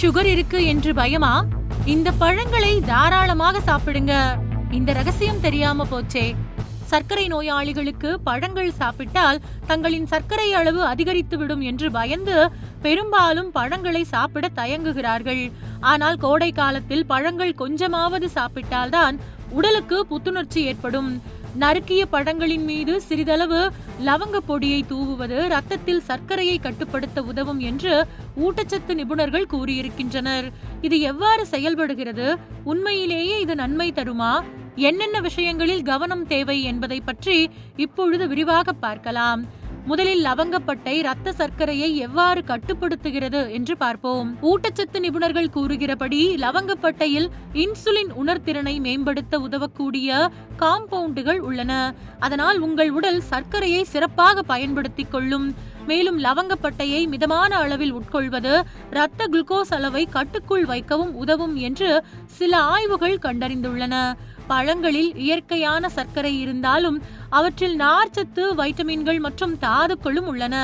Sugar இருக்கு என்று பயமா? இந்த பழங்களை தாராளமாக சாப்பிடுங்க. இந்த ரகசியம் தெரியாம போச்சே. சர்க்கரை நோயாளிகளுக்கு பழங்கள் சாப்பிட்டால் தங்களின் சர்க்கரை அளவு அதிகரித்துவிடும் என்று பயந்து பெரும்பாலும் பழங்களை சாப்பிட தயங்குகிறார்கள். ஆனால் கோடை காலத்தில் பழங்கள் கொஞ்சமாவது சாப்பிட்டால்தான் உடலுக்கு புத்துணர்ச்சி ஏற்படும். நறுக்கிய பழங்களின் மீது சிறிதளவு லவங்க பொடியை தூவுவது ரத்தத்தில் சர்க்கரையை கட்டுப்படுத்த உதவும் என்று ஊட்டச்சத்து நிபுணர்கள் கூறியிருக்கின்றனர். இது எவ்வாறு செயல்படுகிறது? உண்மையிலேயே இது நன்மை தருமா? என்னென்ன விஷயங்களில் கவனம் தேவை என்பதை பற்றி இப்பொழுது விரிவாக பார்க்கலாம். முதலில் லவங்கப்பட்டை இரத்த சர்க்கரையை எவ்வாறு கட்டுப்படுத்துகிறது என்று பார்ப்போம். ஊட்டச்சத்து நிபுணர்கள் கூறுகிறபடி லவங்கப்பட்டையில் இன்சுலின் உணர்திறனை மேம்படுத்த உதவக்கூடிய காம்பவுண்டுகள் உள்ளன. அதனால் உங்கள் உடல் சர்க்கரையை சிறப்பாக பயன்படுத்திக் கொள்ளும். மேலும் லவங்கப்பட்டையை மிதமான அளவில் உட்கொள்வது இரத்த குளுக்கோஸ் அளவை கட்டுக்குள் வைக்கவும் உதவும் என்று சில ஆய்வுகள் கண்டறிந்துள்ளன. பழங்களில் இயற்கையான சர்க்கரை இருந்தாலும் அவற்றில் நார்ச்சத்து, வைட்டமின்கள் மற்றும் தாதுக்களும் உள்ளன.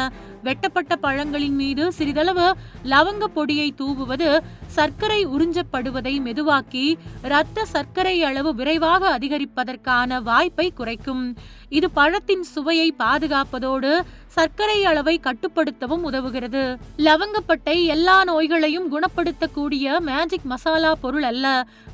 வெட்டப்பட்ட பழங்களின் மீது சிறிதளவு லவங்க பொடியை தூவுவது சர்க்கரை உறிஞ்சப்படுவதை மெதுவாக்கி இரத்த சர்க்கரை அளவு விரைவாக அதிகரிப்பதற்கான வாய்ப்பை குறைக்கும். இது பழத்தின் சுவையை பாதுகாப்பதோடு சர்க்கரை அளவை கட்டுப்படுத்தவும் உதவுகிறது. லவங்கப்பட்டை எல்லா நோய்களையும் குணப்படுத்தக்கூடிய மேஜிக் மசாலா பொருள் அல்ல.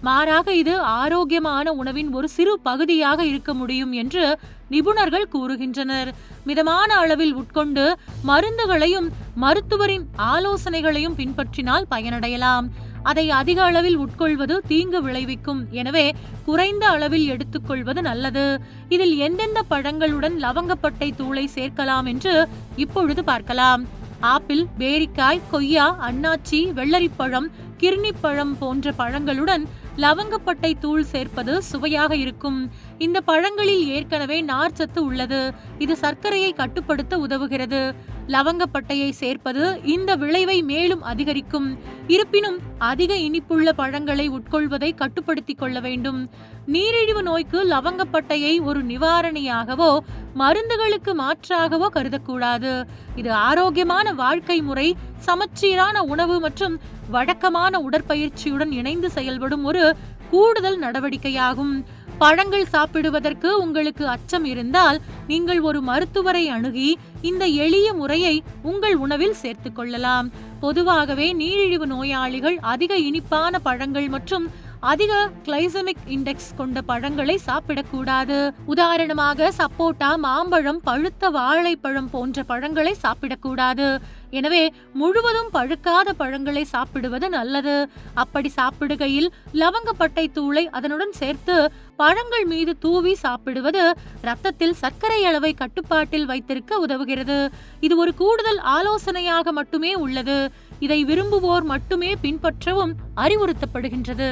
மாறாக இது ஆரோக்கியமான உணவின் ஒரு சிறு பகுதியாக இருக்க முடியும் என்று நிபுணர்கள் கூறுகின்றனர். மிதமான அளவில் உட்கொண்டு மருந்துகளையும் மருத்துவரின் ஆலோசனைகளையும் பின்பற்றினால் பயனடையலாம். அதை அதிக அளவில் உட்கொள்வது தீங்கு விளைவிக்கும். எனவே குறைந்த அளவில் எடுத்துக்கொள்வது நல்லது. இதில் எந்தெந்த பழங்களுடன் லவங்கப்பட்டை தூளை சேர்க்கலாம் என்று இப்பொழுது பார்க்கலாம். ஆப்பிள், பேரிக்காய், கொய்யா, அன்னாச்சி, வெள்ளரிப்பழம், கிர்னிப்பழம் போன்ற பழங்களுடன் லவங்கப்பட்டை தூள் சேர்ப்பது சுவையாக இருக்கும். இந்த பழங்களில் ஏற்கனவே நார்ச்சத்து உள்ளது. இது சர்க்கரையை கட்டுப்படுத்த உதவுகிறது. லவங்கப்பட்டையை சேர்ப்பது இந்த விளைவை மேலும் அதிகரிக்கும். இருப்பினும் அதிக இனிப்புள்ள பழங்களை உட்கொள்வதை கட்டுப்படுத்திக் கொள்ள வேண்டும். நீரிழிவு நோய்க்கு லவங்கப்பட்டையை ஒரு நிவாரணியாகவோ மருந்துகளுக்கு மாற்றாகவோ கருதக்கூடாது. இது ஆரோக்கியமான வாழ்க்கை முறை, சமச்சீரான உணவு மற்றும் வழக்கமான உடற்பயிற்சியுடன் இணைந்து செயல்படும் ஒரு கூடுதல் நடவடிக்கையாகும். பழங்கள் சாப்பிடுவதற்கு உங்களுக்கு அச்சம் இருந்தால் நீங்கள் ஒரு மருத்துவரை அணுகி இந்த எளிய முறையை உங்கள் உணவில் சேர்த்துக் கொள்ளலாம். பொதுவாகவே நீரிழிவு நோயாளிகள் அதிக இனிப்பான பழங்கள் மற்றும் அதிக கிளைசெமிக் இண்டெக்ஸ் கொண்ட பழங்களை சாப்பிடக்கூடாது. உதாரணமாக சப்போட்டா, மாம்பழம், பழுத்த வாழைப்பழம் போன்ற பழங்களை சாப்பிடக்கூடாது. எனவே முழுவதும் பழுக்காத பழங்களை சாப்பிடுவது நல்லது. அப்படி சாப்பிடுகையில் லவங்கப்பட்டை தூளை அதனுடன் சேர்த்து பழங்கள் மீது தூவி சாப்பிடுவது இரத்தத்தில் சர்க்கரை அளவை கட்டுப்பாட்டில் வைத்திருக்க உதவுகிறது. இது ஒரு கூடுதல் ஆலோசனையாக மட்டுமே உள்ளது. இதை விரும்புவோர் மட்டுமே பின்பற்றவும் அறிவுறுத்தப்படுகின்றது.